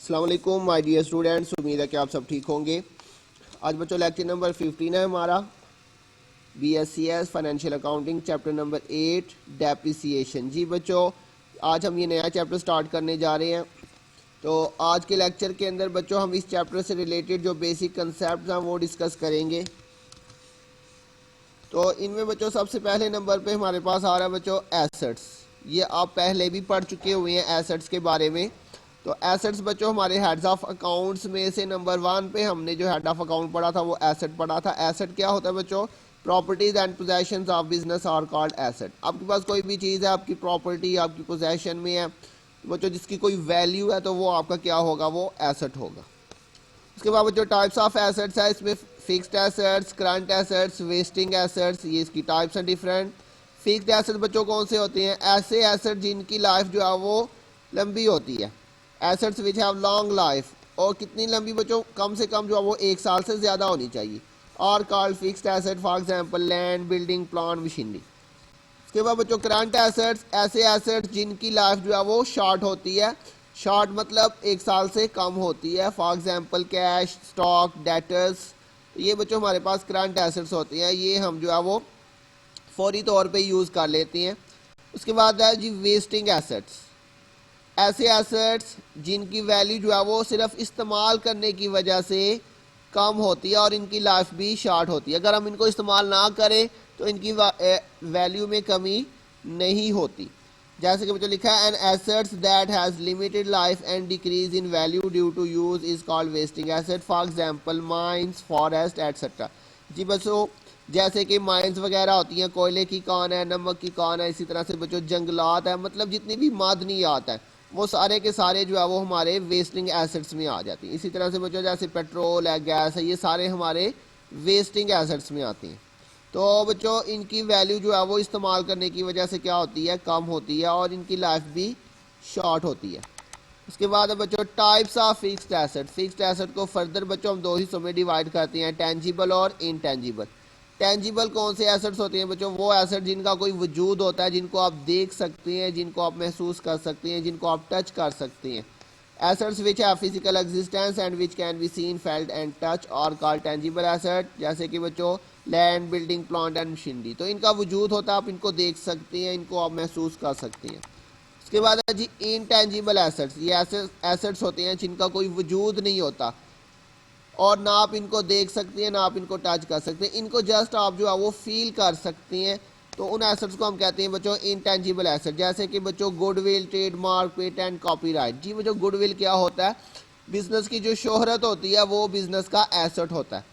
अस्सलाम वालेकुम my dear students, उम्मीद है कि आप सब ठीक होंगे। आज बच्चों लेक्चर नंबर 15 है हमारा BSCS financial accounting chapter number 8 depreciation. जी बच्चों, आज हम ये नया चैप्टर स्टार्ट करने जा रहे हैं। तो आज के लेक्चर के अंदर बच्चों हम इस चैप्टर से रिलेटेड जो बेसिक कंसेप्ट हैं वो डिस्कस करेंगे। तो इनमें बच्चों सबसे पहले नंबर पे हमारे पास आ रहा है बच्चों एसेट्स। ये आप पहले भी पढ़ चुके हुए हैं एसेट्स के बारे में। तो एसेट्स बच्चों हमारे हेड्स ऑफ अकाउंट्स में से नंबर 1 पे हमने जो हेड ऑफ अकाउंट पढ़ा था वो एसेट पढ़ा था। एसेट क्या होता है बच्चों? Properties and possessions of business are called asset. आपके पास कोई भी चीज़ है, आपकी प्रॉपर्टी आपकी पोजेशन में है तो बच्चों जिसकी कोई वैल्यू है तो वो आपका क्या होगा? वो एसेट होगा। उसके बाद बच्चों टाइप्स ऑफ एसेट्स है, इसमें fixed assets, current assets, wasting assets, ये इसकी टाइप्स हैं डिफरेंट। फिक्स्ड एसेट्स बच्चों कौन से होते हैं? ऐसे एसेट जिनकी लाइफ जो है वो लंबी होती है। Assets which have long life, और कितनी लंबी बच्चों? कम से कम जो है वो 1 साल से ज़्यादा होनी चाहिए। और called fixed asset, for example land, building, plant, machinery. उसके बाद बच्चों करंट एसेट्स, ऐसे एसेट्स जिनकी लाइफ जो है वो शॉर्ट होती है। शॉर्ट मतलब 1 साल से कम होती है। For example cash, stock, debtors, ये बच्चों हमारे पास करंट एसेट्स होती हैं। ये हम जो है वो फौरी तौर पे यूज़ कर लेते हैं। उसके बाद है जी वेस्टिंग एसेट्स, ऐसे एसेट्स जिनकी वैल्यू जो है वो सिर्फ इस्तेमाल करने की वजह से कम होती है और इनकी लाइफ भी शॉर्ट होती है। अगर हम इनको इस्तेमाल ना करें तो इनकी वैल्यू में कमी नहीं होती। जैसे कि बच्चों लिखा है an assets that has limited life and decrease in value due to use is called wasting asset. For example mines, forest etcetera. जी बच्चों जैसे कि माइंस वगैरह होती हैं, कोयले की कान है, नमक की कान है, इसी तरह से बच्चों जंगलात है, मतलब जितनी भी मादनियात हैं वो सारे के सारे जो है वो हमारे वेस्टिंग एसेट्स में आ जाती हैं। इसी तरह से बच्चों जैसे पेट्रोल है, गैस है, ये सारे हमारे वेस्टिंग एसेट्स में आती हैं। तो बच्चों इनकी वैल्यू जो है वो इस्तेमाल करने की वजह से क्या होती है? कम होती है और इनकी लाइफ भी शॉर्ट होती है। उसके बाद है बच्चों types of fixed asset. Fixed asset को फर्दर बच्चों हम 2 हिस्सों में डिवाइड करते हैं, टेंजिबल और इनटेंजिबल। टेंजिबल कौन से एसेट्स होते हैं बच्चों? वो एसेट जिनका कोई वजूद होता है, जिनको आप देख सकते हैं, जिनको आप महसूस कर सकते हैं, जिनको आप टच कर सकते हैं। Assets which have physical existence and which can be seen, felt and touch और कॉल्ड टेंजिबल एसेट। जैसे कि बच्चों land, building, plant and machinery. तो इनका वजूद होता है, आप इनको देख सकते हैं, इनको आप महसूस कर सकते हैं। उसके बाद है जी इनटेंजिबल एसेट्स। ये ऐसे एसेट्स होते हैं जिनका कोई वजूद नहीं होता और ना आप इनको देख सकते हैं ना आप इनको टच कर सकते हैं, इनको जस्ट आप जो है वो फील कर सकते हैं। तो उन एसेट्स को हम कहते हैं बच्चों इनटेंजिबल एसेट। जैसे कि बच्चों गुडविल, ट्रेडमार्क, पेटेंट, कॉपीराइट। जी बच्चों गुडविल क्या होता है? बिजनेस की जो शोहरत होती है वो बिजनेस का एसेट होता है।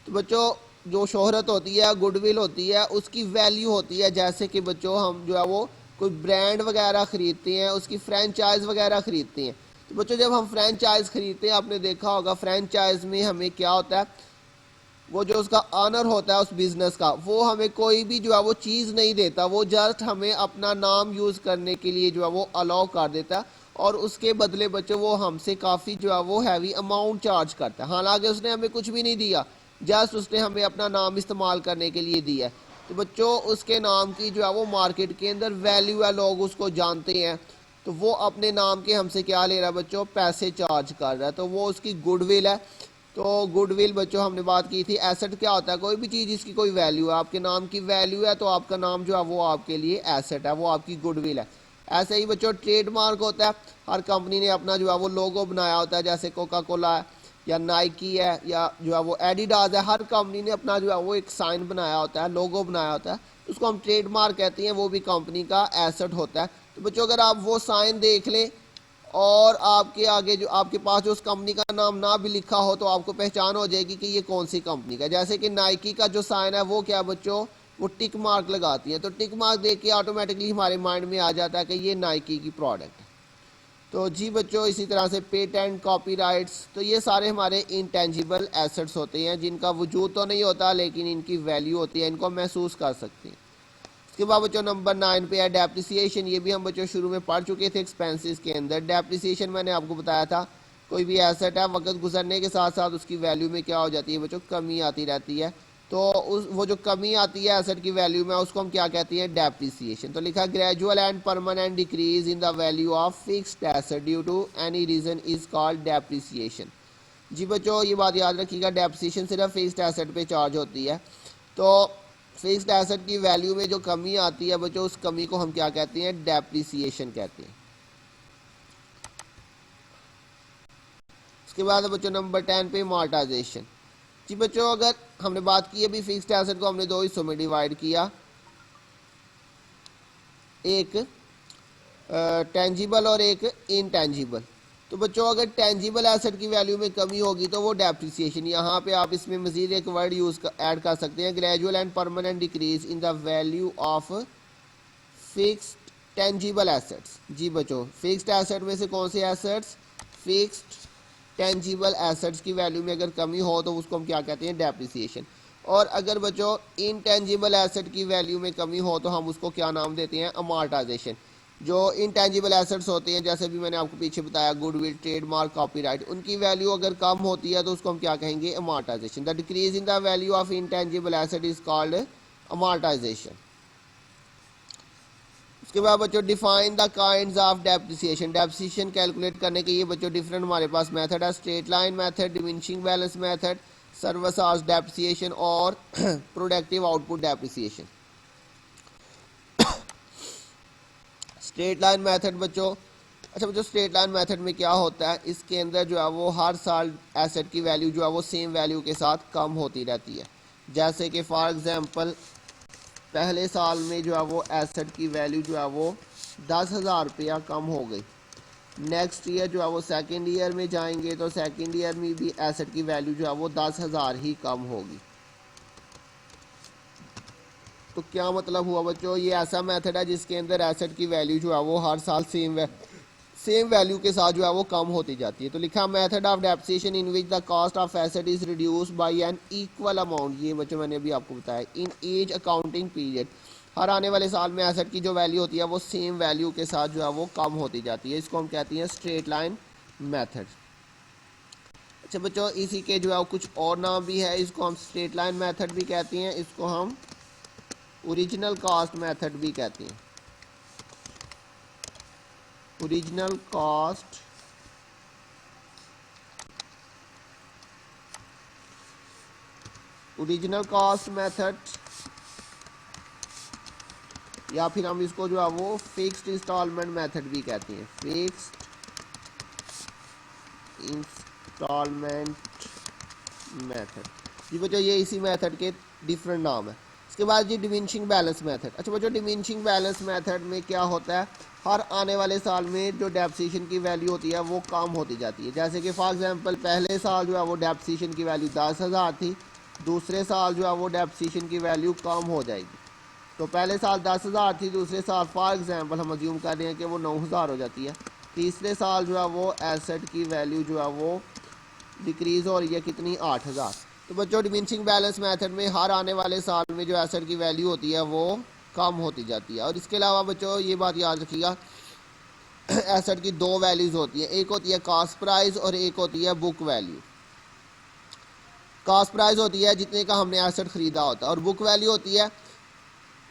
तो बच्चों जो शोहरत होती है, गुडविल होती है, उसकी वैल्यू होती है। जैसे कि बच्चों हम जो है वो कोई ब्रांड वगैरह ख़रीदते हैं, उसकी फ्रेंचाइज वगैरह ख़रीदते हैं। तो बच्चों जब हम फ्रेंचाइज ख़रीदते हैं, आपने देखा होगा फ्रेंचाइज में हमें क्या होता है, वो जो उसका ऑनर होता है उस बिज़नेस का, वो हमें कोई भी जो है वो चीज़ नहीं देता, वो जस्ट हमें अपना नाम यूज़ करने के लिए जो है वो अलाउ कर देता है और उसके बदले बच्चों वो हमसे काफ़ी जो है वो हैवी अमाउंट चार्ज करता है। हालांकि उसने हमें कुछ भी नहीं दिया, जस्ट उसने हमें अपना नाम इस्तेमाल करने के लिए दिया है। तो बच्चों उसके नाम की जो है वो मार्केट के अंदर वैल्यू है, लोग उसको जानते हैं। तो वो अपने नाम के हमसे क्या ले रहा है बच्चों? पैसे चार्ज कर रहा है। तो वो उसकी गुडविल है। तो गुडविल बच्चों हमने बात की थी। एसेट क्या होता है? कोई भी चीज़ जिसकी कोई वैल्यू है, आपके नाम की वैल्यू है तो आपका नाम जो है वो आपके लिए एसेट है, वो आपकी गुडविल है। ऐसे ही बच्चों ट्रेडमार्क होता है। हर कंपनी ने अपना जो है वो लोगो बनाया होता है, जैसे कोका कोला है या नाइकी है या जो है वो एडिडास है। हर कंपनी ने अपना जो है वो एक साइन बनाया होता है, लोगो बनाया होता है, उसको हम ट्रेडमार्क कहते हैं। वो भी कंपनी का एसेट होता है। तो बच्चों अगर आप वो साइन देख लें और आपके आगे जो आपके पास जो उस कंपनी का नाम ना भी लिखा हो तो आपको पहचान हो जाएगी कि ये कौन सी कंपनी का। जैसे कि नाइकी का जो साइन है वो क्या बच्चों? वो टिक मार्क लगाती है। तो टिक मार्क देख के ऑटोमेटिकली हमारे माइंड में आ जाता है कि ये नाइकी की प्रोडक्ट है। तो जी बच्चों इसी तरह से पेटेंट, कॉपीराइट्स, तो ये सारे हमारे इंटेंजिबल एसेट्स होते हैं जिनका वजूद तो नहीं होता लेकिन इनकी वैल्यू होती है, इनको महसूस कर सकते हैं। इसके बाद बच्चों नंबर 9 पे है डेप्रिसिएशन। ये भी हम बच्चों शुरू में पढ़ चुके थे एक्सपेंसेस के अंदर। डेप्रिसिएशन मैंने आपको बताया था, कोई भी एसेट है वक्त गुजरने के साथ साथ उसकी वैल्यू में क्या हो जाती है बच्चों? कमी आती रहती है। तो उस वो जो कमी आती है एसेट की वैल्यू में उसको हम क्या कहते हैं, डेप्रिसिएशन। तो लिखा gradual and permanent decrease in the value of fixed asset due to any reason is called depreciation. जी बच्चों ये बात याद रखिएगा, डेप्रिसिएशन सिर्फ फिक्स्ड एसेट पे चार्ज होती है। तो फिक्स्ड एसेट की वैल्यू में जो कमी आती है बच्चों, उस कमी को हम क्या कहते हैं, डेप्रिसिएशन कहते हैं। उसके बाद बच्चों नंबर 10 पे अमॉर्टाइजेशन। जी बच्चों अगर हमने बात की अभी फिक्स्ड एसेट को हमने दो हिस्सों में डिवाइड किया, एक टेंजिबल और एक इनटेंजिबल। तो बच्चों अगर टेंजिबल एसेट की वैल्यू में कमी होगी तो वो डेप्रिसिएशन। यहाँ पे आप इसमें मजीद एक वर्ड ऐड कर सकते हैं, gradual and permanent decrease in the value of fixed tangible assets. जी बच्चों फिक्स्ड एसेट में से कौन से एसेट्स, फिक्स्ड टेंजिबल एसेट्स की वैल्यू में अगर कमी हो तो उसको हम क्या कहते हैं, डेप्रिसिएशन। और अगर बच्चों इनटेंजिबल एसेट की वैल्यू में कमी हो तो हम उसको क्या नाम देते हैं, अमॉर्टाइजेशन। जो इनटेंजिबल एसेट्स होते हैं जैसे भी मैंने आपको पीछे बताया, गुडविल, ट्रेडमार्क, कॉपीराइट, उनकी वैल्यू अगर कम होती है तो उसको हम क्या कहेंगे, amortization. The decrease in the value of intangible asset is called amortization. उसके बाद बच्चों define the kinds of depreciation. Depreciation calculate करने के ये बच्चों डिफरेंट हमारे पास मेथड है, straight line method, diminishing balance method, service charge depreciation और productive output depreciation. Straight line method बच्चों, अच्छा बच्चों स्ट्रेट लाइन मेथड में क्या होता है, इसके अंदर जो है वो हर साल एसेट की वैल्यू जो है वो सेम वैल्यू के साथ कम होती रहती है। जैसे कि फॉर एग्जांपल पहले साल में जो है वो एसेट की वैल्यू जो है वो 10,000 रुपया कम हो गई। नेक्स्ट ईयर जो है वो सेकेंड ईयर में जाएंगे तो सेकेंड ईयर में भी एसेट की वैल्यू जो है वो 10,000 ही कम होगी। तो क्या मतलब हुआ बच्चों, ये ऐसा मेथड है जिसके अंदर एसेट की वैल्यू जो है वो हर साल सेम वैल्यू के साथ जो है वो कम होती जाती है। तो लिखा method of depreciation in which the cost of asset is reduce by an equal amount. ये बच्चों मैंने अभी आपको बताया, इन एज अकाउंटिंग पीरियड, हर आने वाले साल में एसेट की जो वैल्यू होती है वो सेम वैल्यू के साथ जो है वो कम होती जाती है। इसको हम कहते हैं स्ट्रेट लाइन मेथड। अच्छा बच्चों इसी के जो है कुछ और नाम भी है, इसको हम स्ट्रेट लाइन मेथड भी कहते हैं, इसको हम ओरिजिनल कॉस्ट मेथड भी कहते हैं। ओरिजिनल कॉस्ट मेथड, या फिर हम इसको जो है वो फिक्स्ड इंस्टॉलमेंट मेथड भी कहते हैं, फिक्स्ड इंस्टॉलमेंट मेथड। जी बच्चों ये इसी मेथड के डिफरेंट नाम है। इसके बाद जी डिमिनिशिंग बैलेंस मेथड। अच्छा बच्चों डिमिनिशिंग बैलेंस मेथड में क्या होता है, हर आने वाले साल में जो डेप्रिसिएशन की वैल्यू होती है वो कम होती जाती है। जैसे कि फॉर एग्जांपल पहले साल जो है वो डेप्रिसिएशन की वैल्यू 10,000 थी, दूसरे साल जो है वो डेप्रिसिएशन की वैल्यू कम हो जाएगी। तो पहले साल 10,000 थी, दूसरे साल फॉर एग्जांपल हम अज्यूम कर रहे हैं कि वो 9,000 हो जाती है। तीसरे साल जो है वो एसेट की वैल्यू जो है वो डिक्रीज़ हो रही है कितनी, 8,000। तो बच्चों डिमिनिशिंग बैलेंस मेथड में हर आने वाले साल में जो एसेट की वैल्यू होती है वो कम होती जाती है। और इसके अलावा बच्चों ये बात याद रखिएगा, एसेट की दो वैल्यूज़ होती है, एक होती है कॉस्ट प्राइस और एक होती है बुक वैल्यू। कॉस्ट प्राइस होती है जितने का हमने एसेट ख़रीदा होता है, और बुक वैल्यू होती है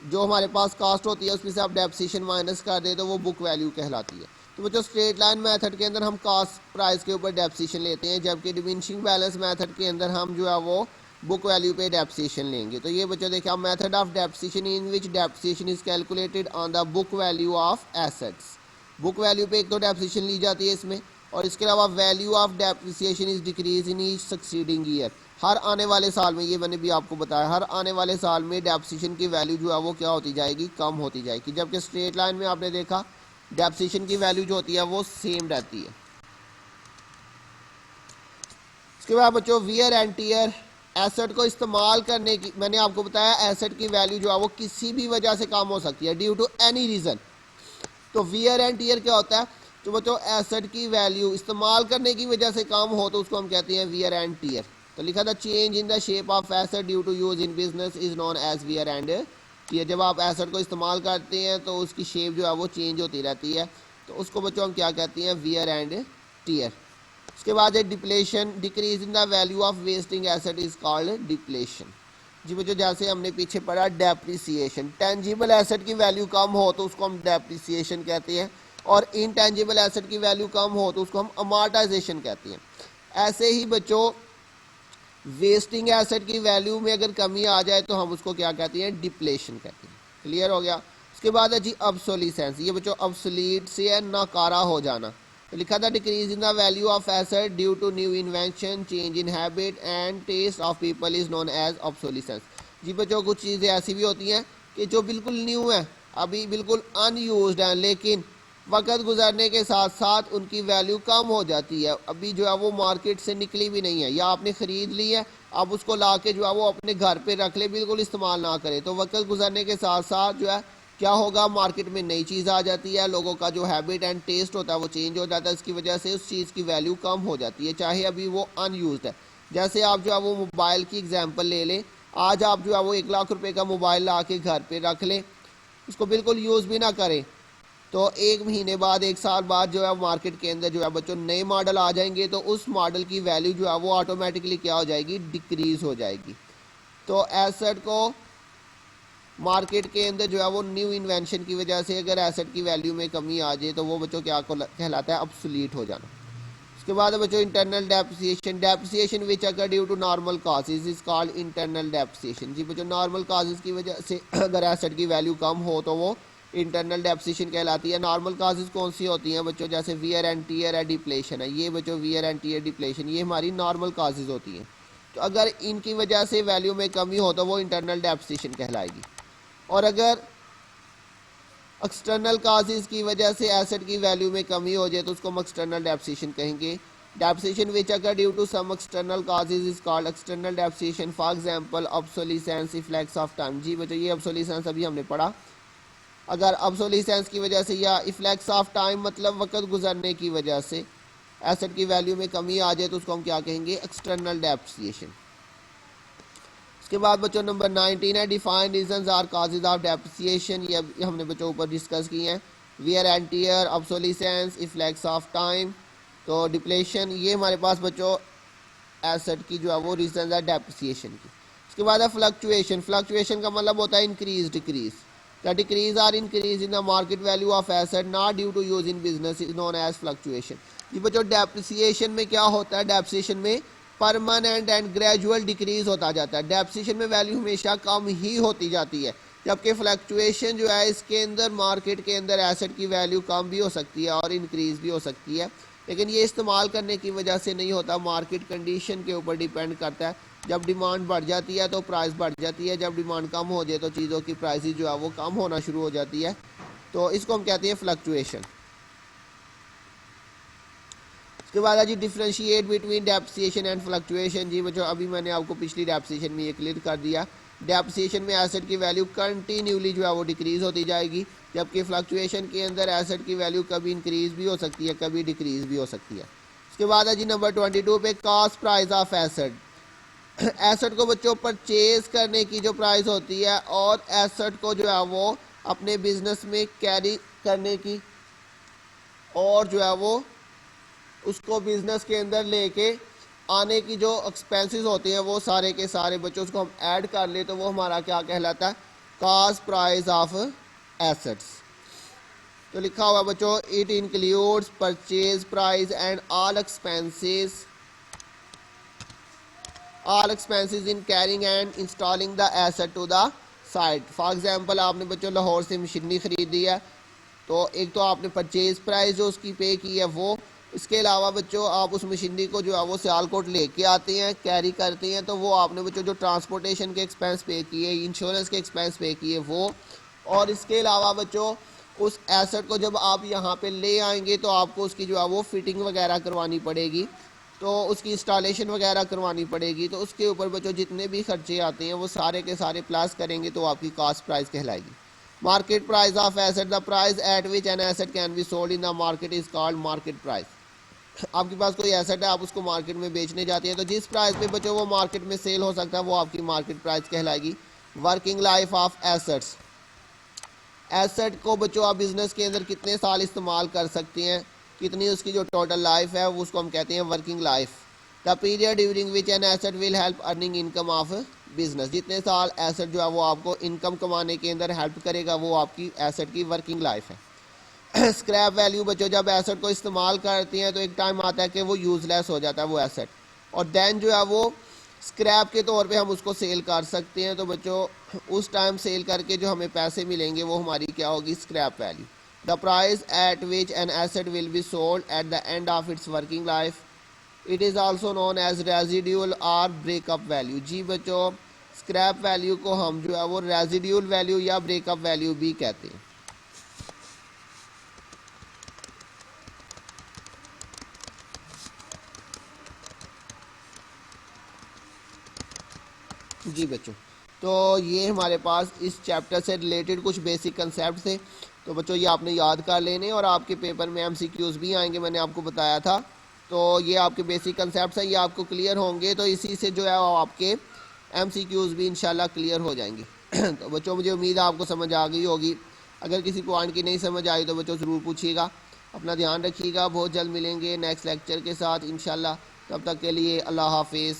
जो हमारे पास कॉस्ट होती है उसमें से आप डेप्रिसिएशन माइनस कर दे तो वो बुक वैल्यू कहलाती है। तो बच्चों स्ट्रेट लाइन मेथड के अंदर हम कॉस्ट प्राइस के ऊपर डेप्रिसिएशन लेते हैं, जबकि डिमिनिशिंग बैलेंस मेथड के अंदर हम जो है वो बुक वैल्यू पे डेप्रिसिएशन लेंगे। तो ये बच्चों देखिए method of depreciation in which depreciation is calculated on the book value of assets. Book value पे एक तो डेप्रिसिएशन ली जाती है इसमें, और इसके अलावा value of depreciation is decrease in each succeeding year. हर आने वाले साल में, ये मैंने भी आपको बताया, हर आने वाले साल में डेप्रिसिएशन की वैल्यू जो है वो क्या होती जाएगी, कम होती जाएगी। जबकि स्ट्रेट लाइन में आपने देखा डेप्रिसिएशन की वैल्यू जो होती है वो सेम रहती है। इसके बाद बच्चों वियर एंड टियर, एसेट को इस्तेमाल करने की, मैंने आपको बताया एसेट की वैल्यू जो है वो किसी भी वजह से कम हो सकती है, ड्यू टू एनी रीज़न। तो वियर एंड टियर क्या होता है, तो बच्चों एसेट की वैल्यू इस्तेमाल करने की वजह से कम हो तो उसको हम कहते हैं वियर एंड टियर। तो लिखा था change in the shape of asset due to use in business is known as wear and tear. जब आप एसेट को इस्तेमाल करते हैं तो उसकी शेप जो है वो चेंज होती रहती है, तो उसको बच्चों हम क्या कहते हैं, वियर एंड टियर। उसके बाद है depletion, decrease in the value of wasting asset is called depletion. जी बच्चों जैसे हमने पीछे पढ़ा डेप्रिसिएशन, टेंजिबल एसेट की वैल्यू कम हो तो उसको हम डेप्रिसिएशन कहते हैं, और इनटेंजिबल एसेट की वैल्यू कम हो तो उसको हम अमार्टाइजेशन कहते हैं। ऐसे ही बच्चों वेस्टिंग एसेट की वैल्यू में अगर कमी आ जाए तो हम उसको क्या कहते हैं, डिप्लेशन कहते हैं। क्लियर हो गया। उसके बाद है जी ऑब्सोलीसेंस, ये बच्चों ऑब्सोलीट से है नाकारा हो जाना। तो लिखा था decrease in the value of asset due to new invention, change in habit and taste of people is known as obsolescence. जी बच्चों कुछ चीज़ें ऐसी भी होती हैं कि जो बिल्कुल न्यू है, अभी बिल्कुल अनयूज्ड हैं, लेकिन वक्त गुजरने के साथ साथ उनकी वैल्यू कम हो जाती है, अभी जो है वो मार्केट से निकली भी नहीं है, या आपने ख़रीद ली है, अब उसको ला के जो है वो अपने घर पे रख ले, बिल्कुल इस्तेमाल ना करें, तो वक्त गुजरने के साथ साथ जो है क्या होगा, मार्केट में नई चीज़ आ जाती है, लोगों का जो हैबिट एंड टेस्ट होता है वो चेंज हो जाता है, इसकी वजह से उस चीज़ की वैल्यू कम हो जाती है, चाहे अभी वो अनयूज्ड है। जैसे आप जो है वो मोबाइल की एग्जांपल ले लें, आज आप जो है वो 1 लाख रुपए का मोबाइल ला के घर पे रख लें, उसको बिल्कुल यूज़ भी ना करें, तो 1 महीने बाद 1 साल बाद जो है मार्केट के अंदर जो है बच्चों नए मॉडल आ जाएंगे, तो उस मॉडल की वैल्यू जो है वो ऑटोमेटिकली क्या हो जाएगी, डिक्रीज हो जाएगी। तो एसेट को मार्केट के अंदर जो है वो न्यू इन्वेंशन की वजह से अगर एसेट की वैल्यू में कमी आ जाए तो वो बच्चों क्या कहलाता है, ऑब्सोलीट हो जाना। उसके बाद बच्चों internal depreciation, depreciation which occur due to normal causes is called internal depreciation. जी बच्चों नॉर्मल कॉजेज की वजह से अगर एसेट की वैल्यू कम हो तो वो इंटरनल डेप्रिसिएशन कहलाती है। नॉर्मल कॉजेज कौन सी होती हैं बच्चों, जैसे वियर एंड टीयर है, डिप्लेशन है, ये बच्चों वियर एंड टीयर डिप्लेशन ये हमारी नॉर्मल कॉजेज होती हैं। तो अगर इनकी वजह से वैल्यू में कमी हो तो वो इंटरनल डेप्रिसिएशन कहलाएगी। और अगर एक्सटर्नल काजेज की वजह से एसेट की वैल्यू में कमी हो जाए तो उसको हम एक्सटर्नल डेप्रिसिएशन कहेंगे। Depreciation which occur due to some external causes is called external depreciation, for example obsolescence, efflux of time. जी बच्चों ये ऑब्सोलीसेंस अभी हमने पढ़ा। अगर ऑब्सोलीसेंस की वजह से या इफ्लेक्स ऑफ टाइम मतलब वक्त गुजरने की वजह से एसेट की वैल्यू में कमी आ जाए तो उसको हम क्या कहेंगे, एक्सटर्नल डेप्रिसिएशन। उसके बाद बच्चों नंबर 19 है define reasons or causes of depreciation, ये हमने बच्चों ऊपर डिस्कस किए हैं। Wear and tear, obsolescence, efflux of time, तो डिप्लेशन, ये हमारे पास बच्चों एसेट की जो है वो रीजंस है डेप्रिसिएशन की। उसके बाद है फ्लक्चुएशन, फ्लक्चुएशन का मतलब होता है increase decrease, the decrease or increase in the market value of asset not due to use in business is known as fluctuation. ये बच्चों डेप्रिसिएशन में क्या होता है, डेप्रिसिएशन में परमानेंट एंड ग्रेजुअल डिक्रीज होता जाता है, डेप्रिसिएशन में वैल्यू हमेशा कम ही होती जाती है, जबकि फ्लक्चुएशन जो है इसके अंदर मार्केट के अंदर एसेट की वैल्यू कम भी हो सकती है और इंक्रीज भी हो सकती है, लेकिन ये इस्तेमाल करने की वजह से नहीं होता, मार्केट कंडीशन के ऊपर डिपेंड करता है। जब डिमांड बढ़ जाती है तो प्राइस बढ़ जाती है, जब डिमांड कम हो जाए तो चीज़ों की प्राइस जो है वो कम होना शुरू हो जाती है, तो इसको हम कहते हैं फ्लक्चुएशन। उसके बाद है जी differentiate between depreciation and fluctuation. जी बच्चों अभी मैंने आपको पिछली डेप्रिसिएशन में ये क्लियर कर दिया, डेप्रिसिएशन में एसेट की वैल्यू कंटिन्यूली जो है वो डिक्रीज होती जाएगी, जबकि फ्लक्चुएशन के अंदर एसेट की वैल्यू कभी इंक्रीज भी हो सकती है, कभी डिक्रीज भी हो सकती है। उसके बाद है जी नंबर 22 पे cost price of asset, asset को बच्चों परचेज करने की जो प्राइस होती है और एसेट को जो है वो अपने बिजनेस में कैरी करने की और जो है वो उसको बिजनेस के अंदर लेके आने की जो एक्सपेंसेस होते हैं वो सारे के सारे बच्चों उसको हम ऐड कर ले तो वो हमारा क्या कहलाता है, कॉस्ट प्राइस ऑफ एसेट्स। तो लिखा हुआ बच्चों it includes purchase price and all expenses in carrying and installing the asset to the site. For example आपने बच्चों लाहौर से मशीनरी खरीदी है, तो एक तो आपने परचेज प्राइस जो उसकी पे की है वो, इसके अलावा बच्चों आप उस मशीनरी को जो है वो सियालकोट लेके आते हैं, कैरी करते हैं, तो वो आपने बच्चों जो ट्रांसपोर्टेशन के एक्सपेंस पे किए, इंश्योरेंस के एक्सपेंस पे किए वो, और इसके अलावा बच्चों उस एसेट को जब आप यहाँ पे ले आएंगे तो आपको उसकी जो है वो फिटिंग वगैरह करवानी पड़ेगी, तो उसकी इंस्टॉलेशन वगैरह करवानी पड़ेगी, तो उसके ऊपर बच्चों जितने भी खर्चे आते हैं वो सारे के सारे प्लस करेंगे तो आपकी कॉस्ट प्राइस कहलाएगी। Market price of asset, the price at which an asset can be sold in the market is called market price. आपके पास कोई एसेट है, आप उसको मार्केट में बेचने जाते हैं, तो जिस प्राइस पे बच्चों वो मार्केट में सेल हो सकता है वो आपकी मार्केट प्राइस कहलाएगी। Working life of assets, asset को बच्चों आप बिजनेस के अंदर कितने साल इस्तेमाल कर सकते हैं, कितनी उसकी जो टोटल लाइफ है वो उसको हम कहते हैं working life. The period during which an asset will help earning income of business. जितने साल एसेट जो है वो आपको इनकम कमाने के अंदर हेल्प करेगा वो आपकी एसेट की वर्किंग लाइफ है। स्क्रैप वैल्यू बच्चों, जब एसेट को इस्तेमाल करती हैं तो एक टाइम आता है कि वो यूज़लेस हो जाता है वो एसेट, और देन जो है वो स्क्रैप के तौर पे हम उसको सेल कर सकते हैं। तो बच्चों उस टाइम सेल करके जो हमें पैसे मिलेंगे वो हमारी क्या होगी, scrap value. The price at which an asset will be sold at the end of its working life, it is also known as residual or breakup value. जी बच्चों, स्क्रैप वैल्यू को हम जो है वो रेजिड्यूल वैल्यू या breakup value भी कहते हैं। जी बच्चों, तो ये हमारे पास इस चैप्टर से रिलेटेड कुछ बेसिक कंसेप्ट थे। तो बच्चों ये आपने याद कर लेने, और आपके पेपर में एमसीक्यूज़ भी आएंगे, मैंने आपको बताया था। तो ये आपके बेसिक कंसेप्ट हैं, ये आपको क्लियर होंगे तो इसी से जो है वो आपके एमसीक्यूज़ भी इंशाल्लाह क्लियर हो जाएंगे। तो बच्चों मुझे उम्मीद है आपको समझ आ गई होगी। अगर किसी पॉइंट की नहीं समझ आई तो बच्चों ज़रूर पूछिएगा। अपना ध्यान रखिएगा, बहुत जल्द मिलेंगे नेक्स्ट लेक्चर के साथ इंशाल्लाह। तब तक के लिए अल्लाह हाफिज़।